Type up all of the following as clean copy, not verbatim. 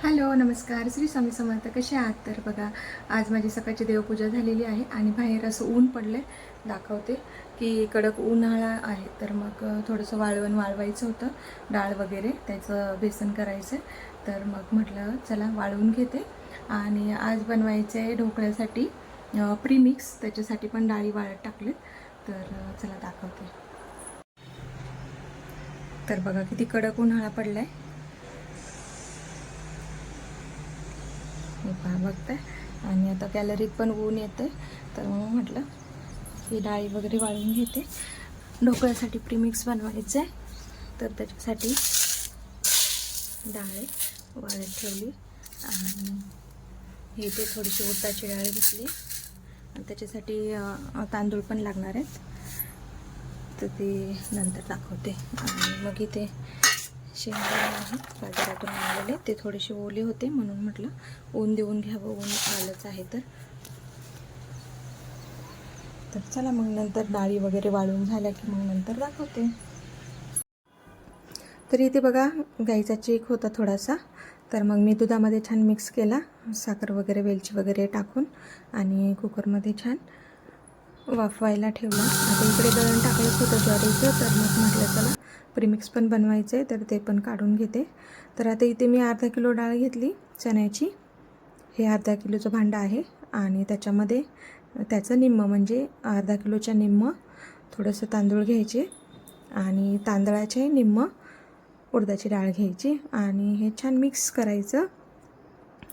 Hello नमस्कार श्री स्वामी समर्थ. कसे आहात? तर बघा, आज माझी सकाळची देवपूजा झालेली आहे आणि बाहेर असं ऊन पडलं आहे. दाखवते की कडक उन्हाळा आहे. तर मग थोडंसं वाळवायचं होतं, डाळ वगैरे त्याचं बेसन करायचं. तर मग म्हटलं चला वाळवून घेते. आणि आज बनवायचं आहे ढोकळ्यासाठी प्रीमिक्स, त्याच्यासाठी पण डाळी वाळत टाकलेत. तर चला दाखवते. तर बघा किती कडक उन्हाळा पडला आहे. पहा बघताय. आणि आता गॅलरीत पण ऊन येतं, तर मग म्हटलं ही डाळी वगैरे वाळून घेते. ढोकळ्यासाठी प्रीमिक्स बनवायचं आहे, तर त्याच्यासाठी डाळ वाळत ठेवली. आणि इथे थोडीशी उडदाची डाळ घेतली आणि त्याच्यासाठी तांदूळ पण लागणार आहेत, तर ते नंतर दाखवते. आणि मग इथे शेंगदाणे आहेत बाजारातून आणलेले, ते थोडेसे ओले होते म्हणून म्हटलं ऊन देऊन घ्यावं, ऊन आलंच आहे तर चला मग नंतर डाळी वगैरे वाळून झाल्या की मग नंतर दाखवते. तर इथे बघा गाईचा चेक होता थोडासा, तर मग मी दुधामध्ये छान मिक्स केला, साखर वगैरे वेलची वगैरे टाकून, आणि कुकरमध्ये छान वाफवायला ठेवला. आता इकडे दळण टाकलंच होतं ज्वारीचं, तर मग म्हटलं चला प्रीमिक्स पण बनवायचं आहे, तर ते पण काढून घेते. तर आता इथे मी अर्धा किलो डाळ घेतली चण्याची. हे अर्धा किलोचं भांडं आहे आणि त्याच्यामध्ये त्याचं निम्मं म्हणजे अर्धा किलोच्या निम्मं थोडंसं तांदूळ घ्यायचे आणि तांदळाचे निम्मं उडदाची डाळ घ्यायची आणि हे छान मिक्स करायचं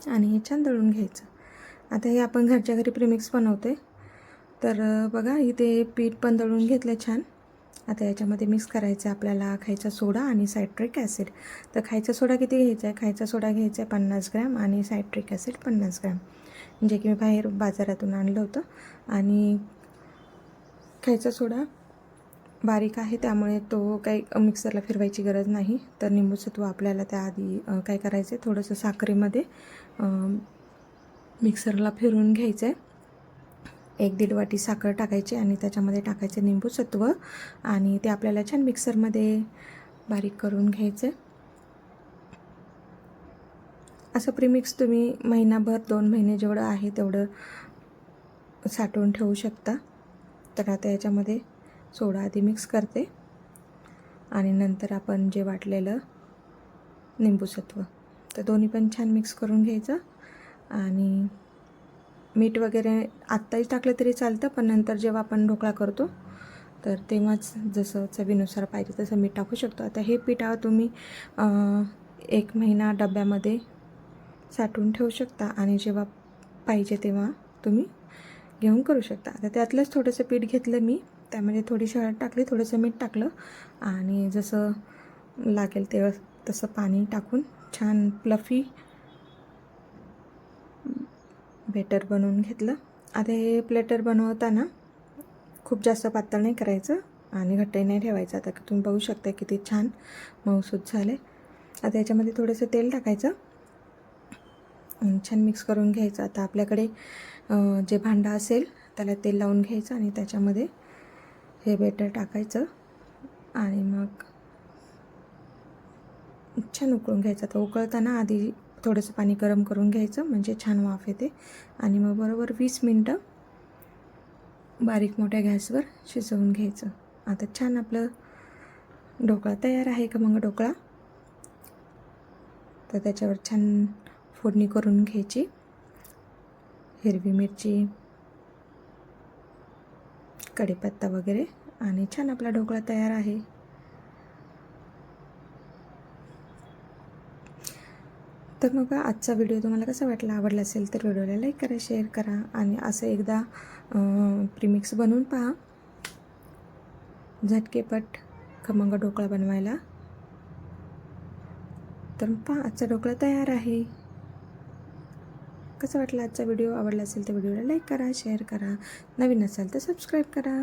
आणि हे छान दळून घ्यायचं. आता हे आपण घरच्या घरी प्रीमिक्स बनवते. तर बघा इथे पीठ पण दळून घेतलं छान. आता याच्यामध्ये मिक्स करायचं आपल्याला खायचा सोडा आणि सायट्रिक ॲसिड. तर खायचा सोडा किती घ्यायचा आहे? खायचा सोडा घ्यायचा आहे 50 ग्रॅम आणि सायट्रिक ॲसिड 50 ग्रॅम, जे की मी बाहेर बाजारातून आणलं होतं. आणि खायचा सोडा बारीक आहे त्यामुळे तो काही मिक्सरला फिरवायची गरज नाही. तर निंबूसत्व आपल्याला त्याआधी काय करायचं आहे, थोडंसं साखरेमध्ये मिक्सरला फिरवून घ्यायचं आहे. 1-1.5 वाटी साखर टाकायची आणि त्याच्यामध्ये टाकायचे निंबूसत्व आणि ते आपल्याला छान मिक्सरमध्ये बारीक करून घ्यायचं. असं प्रीमिक्स तुम्ही महिनाभर 2 महिने जेवढं आहे तेवढं साठवून ठेवू शकता. तर आता याच्यामध्ये सोडा आधी मिक्स करते आणि नंतर आपण जे वाटलेलं निंबूसत्व, तर दोन्ही पण छान मिक्स करून घ्यायचं. आणि मीठ वगैरे आत्ताही टाकलं तरी चालतं, पण नंतर जेव्हा आपण ढोकळा करतो तर तेव्हाच जसं चवीनुसार पाहिजे तसं मीठ टाकू शकतो. आता हे पीठ तुम्ही 1 महिना डब्यामध्ये साठवून ठेवू शकता आणि जेव्हा पाहिजे तेव्हा तुम्ही घेऊन करू शकता. आता त्यातलंच थोडंसं पीठ घेतलं मी, त्यामध्ये थोडीशी हळद टाकली, थोडंसं मीठ टाकलं आणि जसं लागेल तेव्हा तसं पाणी टाकून छान फ्लफी बेटर बनवून घेतलं. आता हे प्लेटर बनवताना खूप जास्त पातळ नाही करायचं आणि घट्टही नाही ठेवायचं. आता तुम्ही बघू शकता किती छान मऊसूत झाले. आता याच्यामध्ये थोडंसं तेल टाकायचं आणि छान मिक्स करून घ्यायचं. आता आपल्याकडे जे भांडं असेल त्याला तेल लावून घ्यायचं आणि त्याच्यामध्ये हे बेटर टाकायचं आणि मग छान उकळून घ्यायचं. तर उकळताना आधी थोडंसं पाणी गरम करून घ्यायचं म्हणजे छान वाफ येते. आणि मग बरोबर 20 मिनटं बारीक मोठ्या गॅसवर शिजवून घ्यायचं. आता छान आपलं ढोकळा तयार आहे. का मग ढोकळा, तर त्याच्यावर छान फोडणी करून घ्यायची, हिरवी मिरची, कढीपत्ता वगैरे, आणि छान आपला ढोकळा तयार आहे. तर मग आजचा व्हिडिओ तुम्हाला कसा वाटला? आवडला असेल तर व्हिडिओला लाईक करा, शेअर करा आणि असं एकदा प्रीमिक्स बनवून पहा. झटकेपट खमंग ढोकळा बनवायला. तर पहा, आजचा ढोकळा तयार आहे. कसा वाटला आजचा व्हिडिओ? आवडला असेल तर व्हिडिओला लाईक करा, शेअर करा, नवीन असाल तर सबस्क्राईब करा.